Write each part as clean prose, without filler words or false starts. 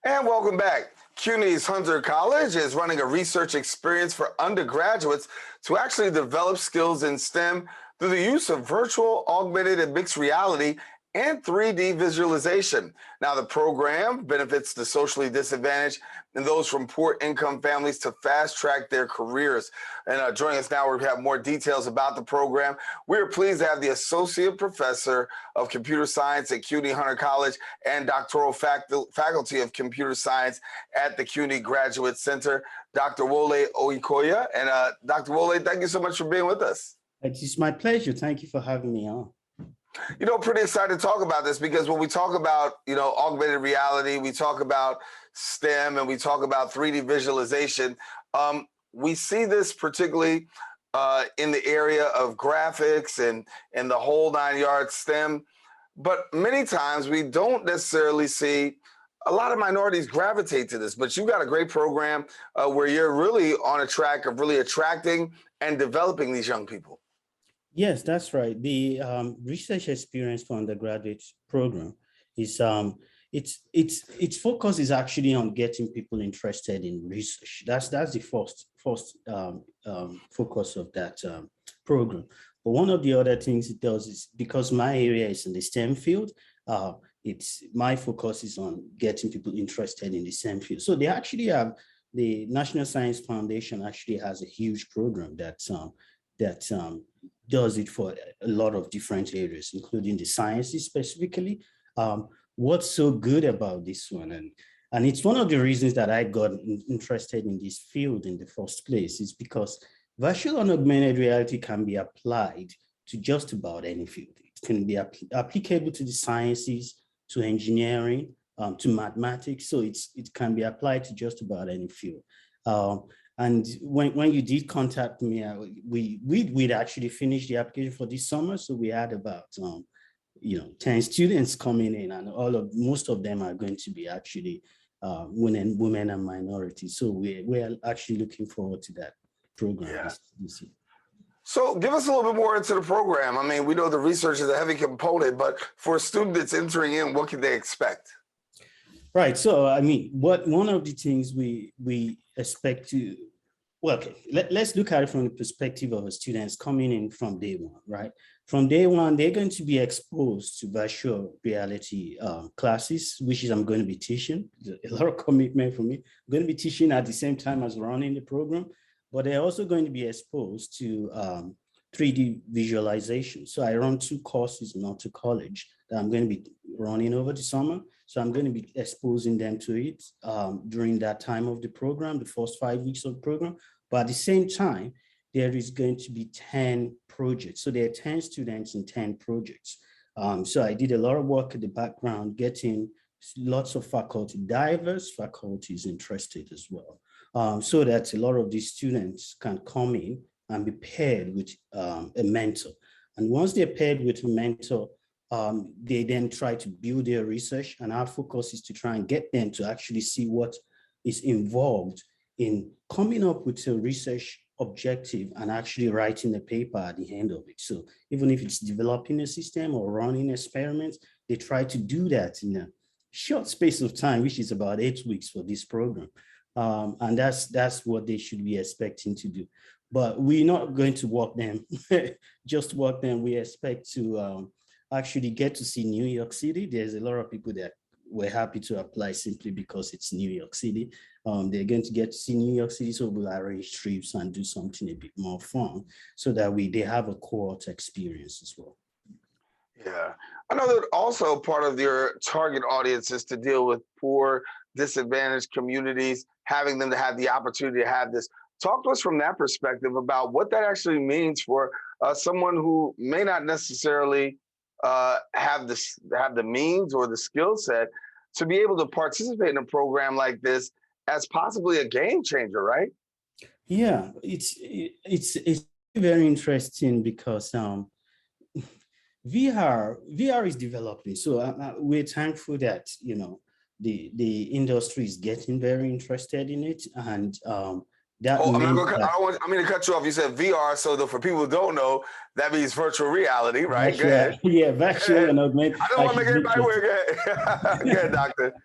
And welcome back. CUNY's Hunter College is running a research experience for undergraduates to actually develop skills in STEM through the use of virtual, augmented, and mixed reality and 3D visualization. Now, the program benefits the socially disadvantaged and those from poor income families to fast track their careers. And joining us now, we have more details about the program. We are pleased to have the Associate Professor of Computer Science at CUNY Hunter College and Doctoral Faculty of Computer Science at the CUNY Graduate Center, Dr. Wole Oyekoya. And Dr. Wole, thank you so much for being with us. It is my pleasure. Thank you for having me on. You know, pretty excited to talk about this because when we talk about, augmented reality, we talk about STEM and we talk about 3D visualization. We see this particularly in the area of graphics and the whole 9 yards STEM. But many times we don't necessarily see a lot of minorities gravitate to this. But you've got a great program where you're really on a track of really attracting and developing these young people. Yes, that's right. The research experience for undergraduate program is its focus is actually on getting people interested in research. That's the first focus of that program. But one of the other things it does is, because my area is in the STEM field, my focus is on getting people interested in the STEM field. So they actually have the National Science Foundation actually has a huge program that does it for a lot of different areas, including the sciences specifically. What's so good about this one, and it's one of the reasons that I got interested in this field in the first place, is because virtual and augmented reality can be applied to just about any field. It can be applicable to the sciences, to engineering, to mathematics. So it can be applied to just about any field. And when you did contact me, we'd actually finished the application for this summer. So we had about 10 students coming in, and most of them are going to be actually women and minorities. So we're actually looking forward to that program this year. So give us a little bit more into the program. I mean, we know the research is a heavy component, but for a student that's entering in, what can they expect? Right. So, I mean, one of the things we expect to, well, okay, let's look at it from the perspective of the students coming in from day one, right? From day one, they're going to be exposed to virtual reality classes, which is I'm going to be teaching. A lot of commitment for me. I'm going to be teaching at the same time as running the program, but they're also going to be exposed to 3D visualization. So I run 2 courses in Hunter College that I'm going to be running over the summer. So I'm going to be exposing them to it during that time of the program, the first 5 weeks of the program. But at the same time, there is going to be 10 projects. So there are 10 students in 10 projects. So I did a lot of work in the background, getting lots of faculty, diverse faculties interested as well, so that a lot of these students can come in and be paired with a mentor. And once they're paired with a mentor, they then try to build their research, and our focus is to try and get them to actually see what is involved in coming up with a research objective and actually writing a paper at the end of it. So even if it's developing a system or running experiments, they try to do that in a short space of time, which is about 8 weeks for this program. And that's what they should be expecting to do. But we're not going to walk them, just walk them. We expect to actually get to see New York City. There's a lot of people that were happy to apply simply because it's New York City. They're going to get to see New York City, so we'll arrange trips and do something a bit more fun so that they have a cohort experience as well. Yeah, I know that also part of your target audience is to deal with poor, disadvantaged communities, having them to have the opportunity to have this. Talk to us from that perspective about what that actually means for someone who may not necessarily have the means or the skill set to be able to participate in a program like this as possibly a game changer, right? Yeah, it's very interesting because VR is developing. So we're thankful that the industry is getting very interested in it, and That Oh, I'm not meant gonna. that I mean to cut you off. You said VR, so for people who don't know, that means virtual reality, right? Go virtual, ahead. yeah, Go virtual ahead. and augmented. I don't I want to make should make everybody sure. weird. Go ahead. Go ahead, doctor.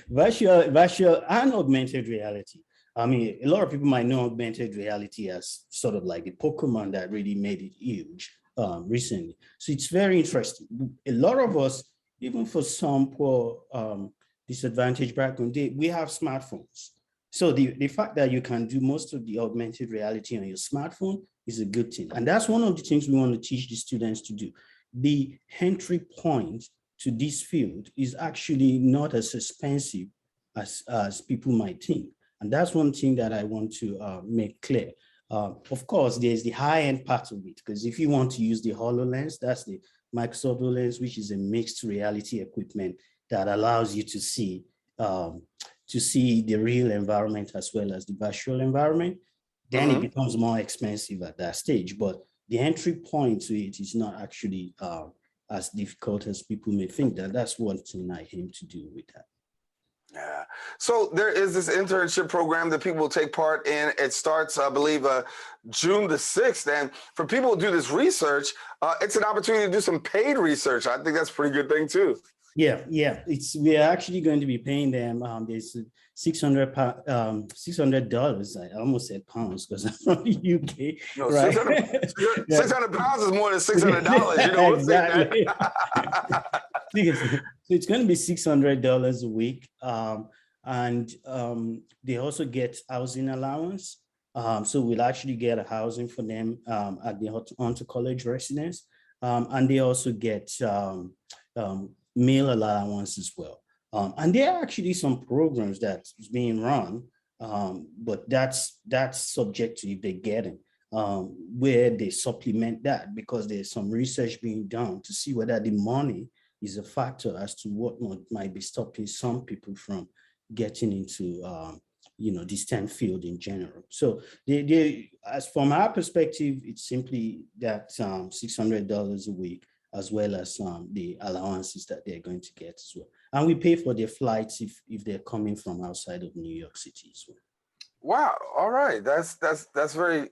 Virtual and augmented reality. I mean, a lot of people might know augmented reality as sort of like the Pokemon that really made it huge recently. So it's very interesting. A lot of us, even for some poor disadvantaged background, we have smartphones. So the fact that you can do most of the augmented reality on your smartphone is a good thing. And that's one of the things we want to teach the students to do. The entry point to this field is actually not as expensive as people might think. And that's one thing that I want to make clear. Of course, there's the high-end part of it, because if you want to use the HoloLens, that's the Microsoft HoloLens, which is a mixed reality equipment that allows you to see the real environment as well as the virtual environment. Then it becomes more expensive at that stage. But the entry point to it is not actually as difficult as people may think. That's one thing I aim to do with that. Yeah. So there is this internship program that people take part in. It starts, I believe, June the 6th. And for people who do this research, it's an opportunity to do some paid research. I think that's a pretty good thing too. Yeah. We're actually going to be paying them. There's $600. I almost said pounds because I'm from the UK, No, right? 600 pounds is more than $600. You know, we'll see Exactly. that. So it's going to be $600 a week, and they also get housing allowance. So we'll actually get a housing for them at the Hunter College residence, and they also get meal allowance as well. And there are actually some programs that's being run, but that's subject to if they get it, where they supplement that, because there's some research being done to see whether the money is a factor as to what might be stopping some people from getting into the STEM field in general. So as from our perspective, it's simply that $600 a week, as well as the allowances that they're going to get as well. And we pay for their flights if they're coming from outside of New York City as well. Wow. All right. That's very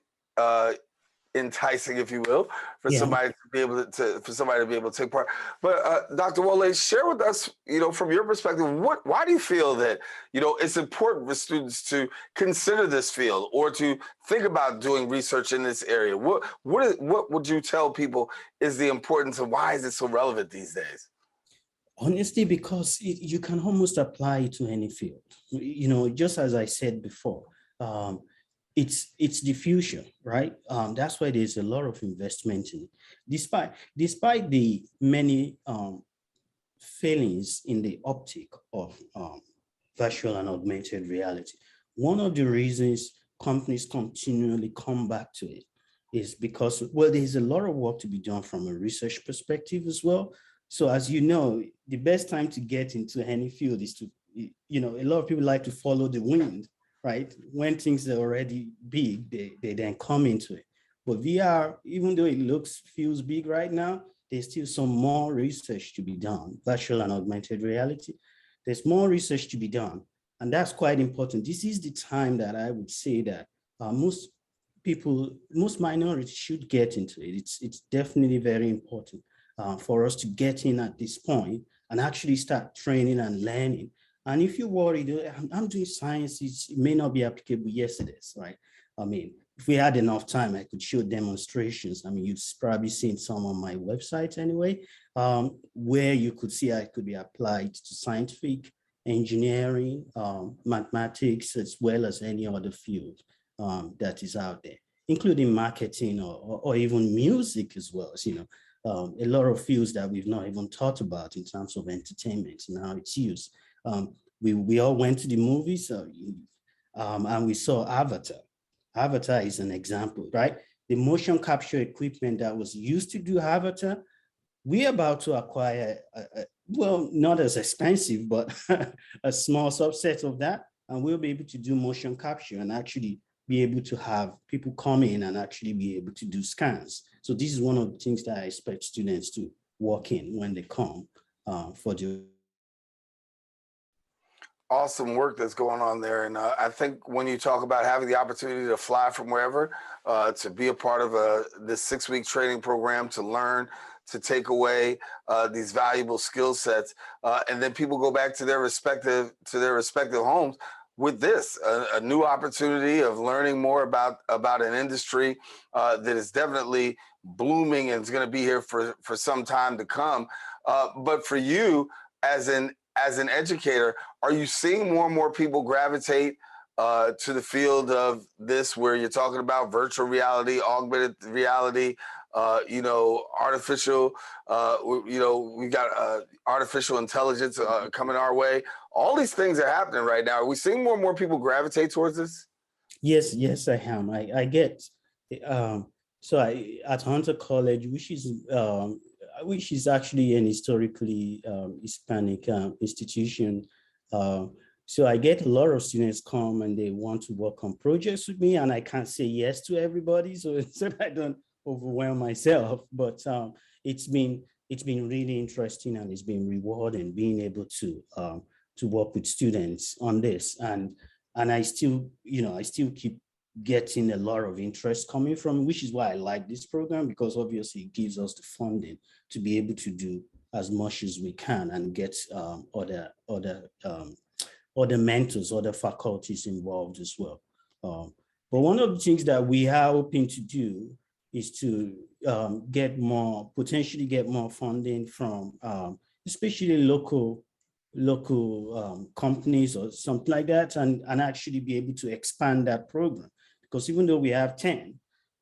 enticing, if you will, for Yeah. somebody to be able to take part. But Dr. Wole, share with us, from your perspective, why do you feel that it's important for students to consider this field or to think about doing research in this area? What would you tell people is the importance, and why is it so relevant these days? Honestly, because you can almost apply it to any field. Just as I said before, it's the future, right? That's why there's a lot of investment in it. Despite the many failings in the optic of virtual and augmented reality, one of the reasons companies continually come back to it is because, well, there's a lot of work to be done from a research perspective as well. So as you know, the best time to get into any field is to, a lot of people like to follow the wind, right? When things are already big, they then come into it. But VR, even though it feels big right now, there's still some more research to be done, virtual and augmented reality. There's more research to be done, and that's quite important. This is the time that I would say that most minorities should get into it. It's definitely very important for us to get in at this point and actually start training and learning. And if you're worried, I'm doing science, it may not be applicable. Yes, it is, right? I mean, if we had enough time, I could show demonstrations. I mean, you've probably seen some on my website anyway, where you could see how it could be applied to scientific, engineering, mathematics, as well as any other field that is out there, including marketing or even music as well as, a lot of fields that we've not even thought about in terms of entertainment and how it's used. We all went to the movies and we saw Avatar. Avatar is an example, right? The motion capture equipment that was used to do Avatar, we're about to acquire, well, not as expensive, but a small subset of that. And we'll be able to do motion capture and actually be able to have people come in and actually be able to do scans. So this is one of the things that I expect students to work in when they come for the awesome work that's going on there. And I think when you talk about having the opportunity to fly from wherever, to be a part of this 6-week training program, to learn, to take away these valuable skill sets, and then people go back to their respective homes with this a new opportunity of learning more about an industry that is definitely blooming and is going to be here for some time to come. But for you as an educator, are you seeing more and more people gravitate to the field of this, where you're talking about virtual reality, augmented reality, artificial, we got artificial intelligence coming our way. All these things are happening right now. Are we seeing more and more people gravitate towards this? Yes, I am. I get. So I at Hunter College, which is actually an historically Hispanic institution. So I get a lot of students come and they want to work on projects with me, and I can't say yes to everybody, so I don't overwhelm myself. But it's been really interesting, and it's been rewarding being able to work with students on this, and I still keep getting a lot of interest coming from, which is why I like this program, because obviously it gives us the funding to be able to do as much as we can and get other mentors, other faculties involved as well. But one of the things that we are hoping to do is to potentially get more funding from especially local companies or something like that, and actually be able to expand that program. Because even though we have 10,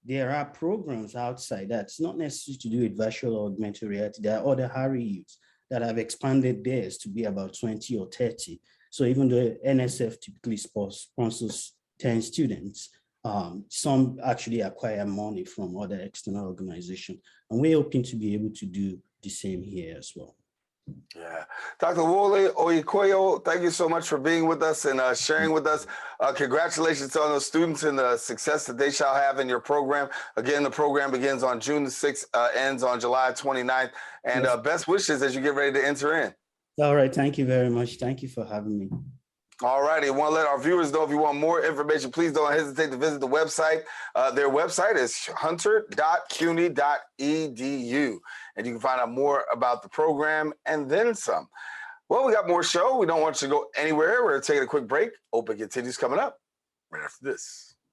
there are programs outside that's not necessary to do with virtual or augmented reality. There are other REUs that have expanded theirs to be about 20 or 30. So even though NSF typically sponsors 10 students, some actually acquire money from other external organizations. And we're hoping to be able to do the same here as well. Yeah. Dr. Wole Oyekoya, thank you so much for being with us and sharing with us. Congratulations on those students and the success that they shall have in your program. Again, the program begins on June the 6th, ends on July 29th. And best wishes as you get ready to enter in. All right. Thank you very much. Thank you for having me. All righty. I want to let our viewers know, if you want more information, please don't hesitate to visit the website. Their website is hunter.cuny.edu, and you can find out more about the program and then some. Well, we got more show. We don't want you to go anywhere. We're taking a quick break. Open continues coming up right after this.